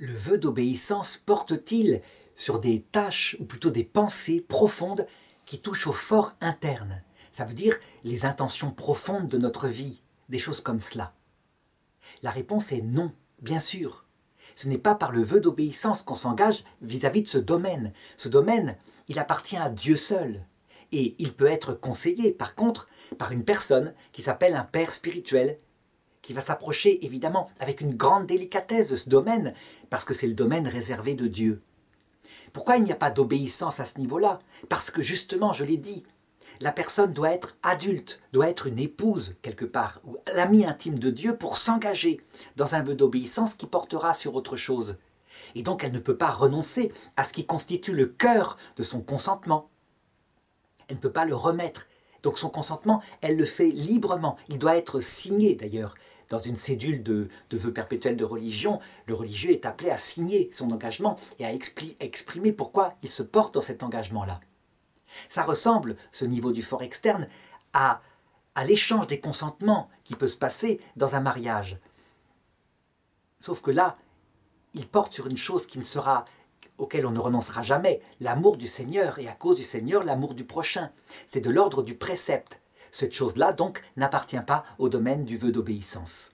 Le vœu d'obéissance porte-t-il sur des tâches, ou plutôt des pensées profondes qui touchent au fort interne? Ça veut dire les intentions profondes de notre vie, des choses comme cela. La réponse est non, bien sûr. Ce n'est pas par le vœu d'obéissance qu'on s'engage vis-à-vis de ce domaine. Ce domaine, il appartient à Dieu seul. Et il peut être conseillé, par contre, par une personne qui s'appelle un père spirituel, qui va s'approcher évidemment avec une grande délicatesse de ce domaine, parce que c'est le domaine réservé de Dieu. Pourquoi il n'y a pas d'obéissance à ce niveau-là? Parce que justement, je l'ai dit, la personne doit être adulte, doit être une épouse quelque part, ou l'amie intime de Dieu pour s'engager dans un vœu d'obéissance qui portera sur autre chose. Et donc elle ne peut pas renoncer à ce qui constitue le cœur de son consentement. Elle ne peut pas le remettre. Donc son consentement, elle le fait librement. Il doit être signé d'ailleurs. Dans une cédule de vœu perpétuel de religion, le religieux est appelé à signer son engagement et à exprimer pourquoi il se porte dans cet engagement-là. Ça ressemble, ce niveau du fort externe, à l'échange des consentements qui peut se passer dans un mariage. Sauf que là, il porte sur une chose auquel on ne renoncera jamais, l'amour du Seigneur, et à cause du Seigneur, l'amour du prochain. C'est de l'ordre du précepte. Cette chose-là, donc, n'appartient pas au domaine du vœu d'obéissance.